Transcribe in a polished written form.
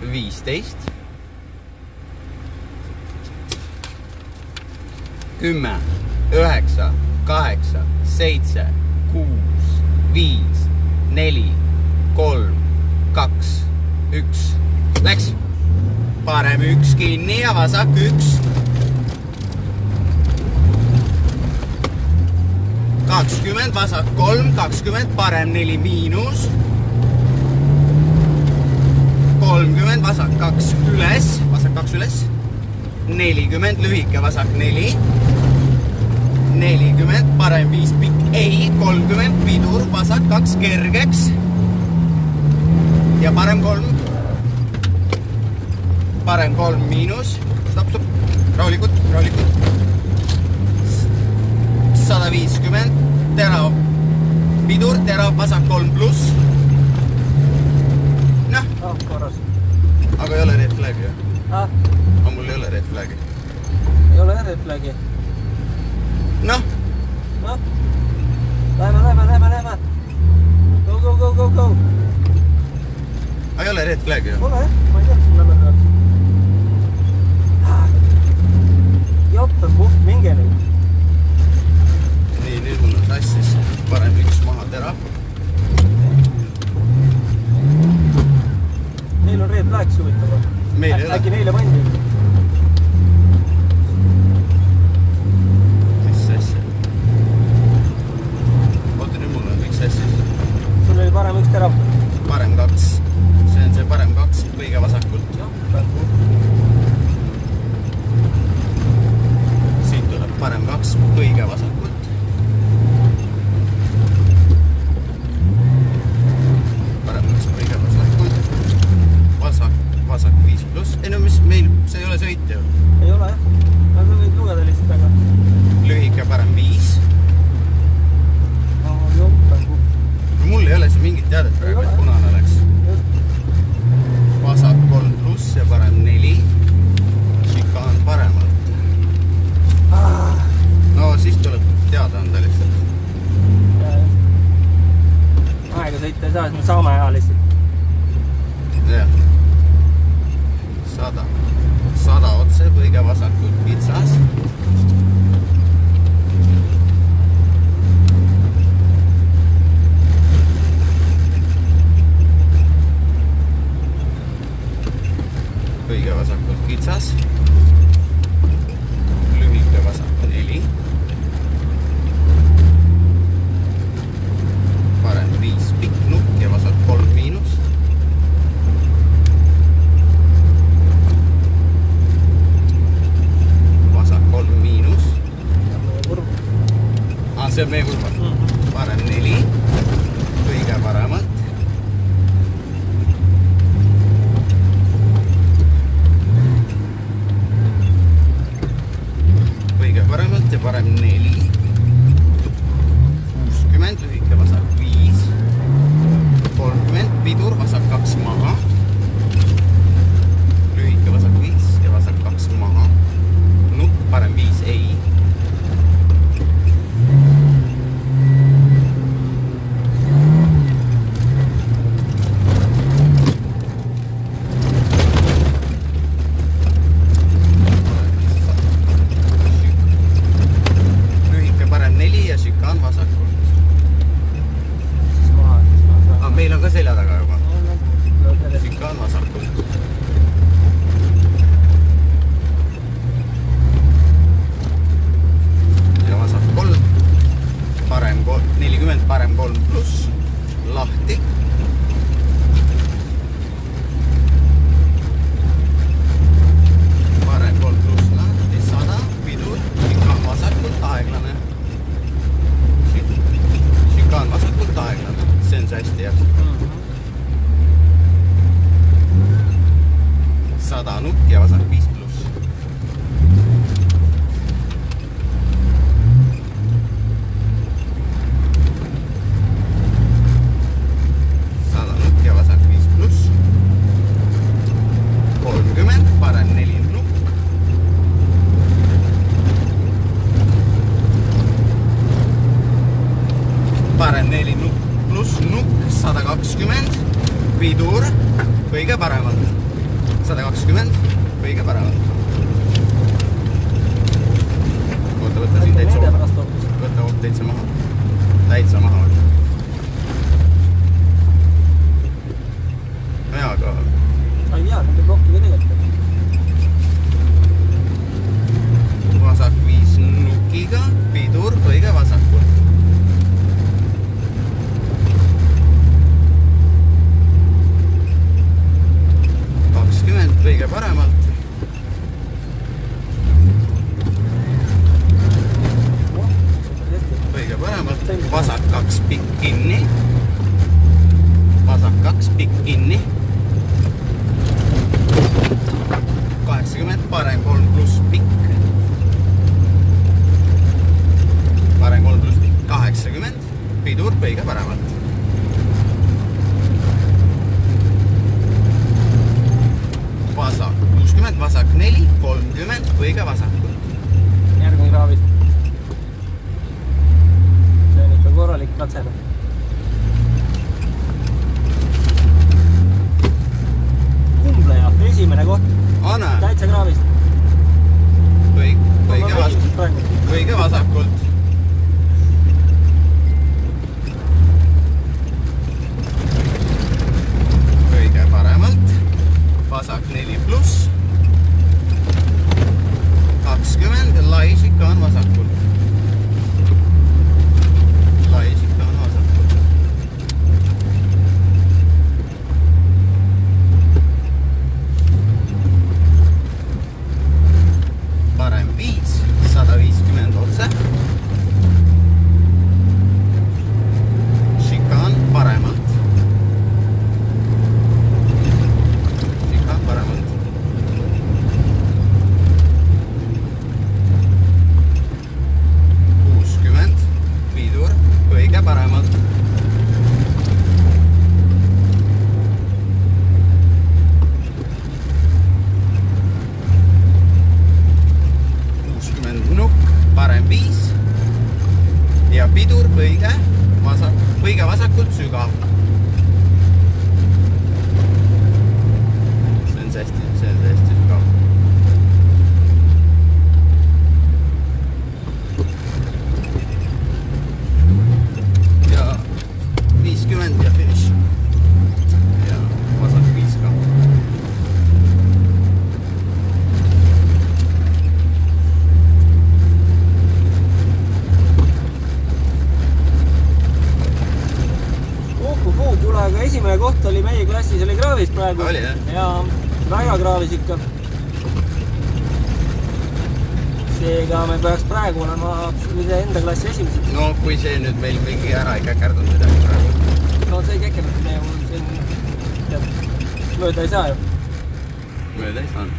15 10 9 8 7 6 5 4 3 2 1 läks parem 1 kinni ja vasak 1 20 vasak 3 20 parem 4 miinus 30 vasak 2 üles 40 lühike vasak 4 40 parem 5 pikk ei 30 pidur vasak 2 kergeks ja parem 3 miinus stop rahulikult 150 terav pidur terav vasak 3 pluss korras. Aga ei ole red flagi ju? Aga mul ei ole red flagi. Ei ole red flagi? Noh. Läheme. Go. Aga ei ole red flagi ju? Ole, ma ei tea, mis läbi tuleb. Jopp on puht, minge nüüd. Nii, nüüd mul on sassis. Parem 1 maha terav. Neil on red flag suvitava. Meil ei ole. Äkki neile pandi? Mis sassi? Oota, nüüd mul on kõik sassis. Sul oli parem 1 terav. Parem 2. See on see parem 2 kõige vasakult. Siit tuleb parem 2 kõige vasakult. Parem 1 kõige vasakult. Vasak 5 pluss. Ei no mis meil, see ei ole sõit ju. Ei ole jah. Aga võid lugeda lihtsalt aga. Lühike parem 5. Mul ei ole see mingit teadet praegu, et punane oleks. Vasak 3 pluss ja parem 4. Šikaan paremalt. No siis tuleb teada anda lihtsalt. Aega sõita ei saa, siis me saame aja lihtsalt. Jah. 100 otse, kõige vasakult pitsas. Kõige vasakult kitsas. Lühike vasak 4. Parem 5 pikk nukk ja vasak 3 miinus. Vasak 3 miinus. See on meie kurva. Parem 4. Kõige paremalt. Kõige paremalt ja parem 4. 60, lühike vasak 5. 30, pidur, vasak 2 maha. Lühike vasak 5 ja vasak 2 maha. Nukk, parem 5 ei. Meil on ka selja taga juba. Šikaan vasakult. Ja vasak 3. Parem 40, parem 3 pluss. Lahti. Parem 3 pluss lahti. 100. Pidur. Šikaan vasakult aeglane. Šikaan vasakult aeglane. See on see hästi jah. 100 nukk ja vasak 5 pluss. Ja vasak 5 pluss. 30, parem 4 nukk. Parem 4 nukk pluss nukk 120. pidur kõige paremalt. 120 kõige paremalt. Võtta siin täitsa maha. Täitsa maha. Jaa, aga... Ma ei tea, nende plokki ka tegelikult. Vasak 5 nukiga, pidur kõige vasakul. 20 kõige paremalt. Kõige paremalt. Vasak 2 pikk kinni. Vasak 2 pikk kinni. 80, parem 3 pluss pikk. Parem 3 pluss pikk. 80, pidur kõige paremalt. Vasak 60, vasak 4, 30 kõige vasakult. Järgmine kraavis. See on ikka korralik katsena. Kumbleja, esimene koht. Anna. Täitsa kraavis. Kõige vasakult. Kõige paremalt. Vasak 4 pluss. 20, lai šikaan vasakult. Lai šikaan vasakult. Parem 5, 150 otse. Šikaan paremalt. Paremalt. 60 nukk, parem 5 ja pidur kõige vasakult sügav. See on hästi sügav. Ja finish. Ja vasak 5 ka. Kuule, aga esimene koht oli meie klassis, oli kraavis praegu. Oli, jah? Ja väga kraavis ikka. Seega me peaks praegu olema enda klassi esimesed. No kui see nüüd meil mingi ära ei käkerdunud midagi praegu. No see ei käkerdunud meie mul siin mööda ei saa ju. Mööda ei saanud.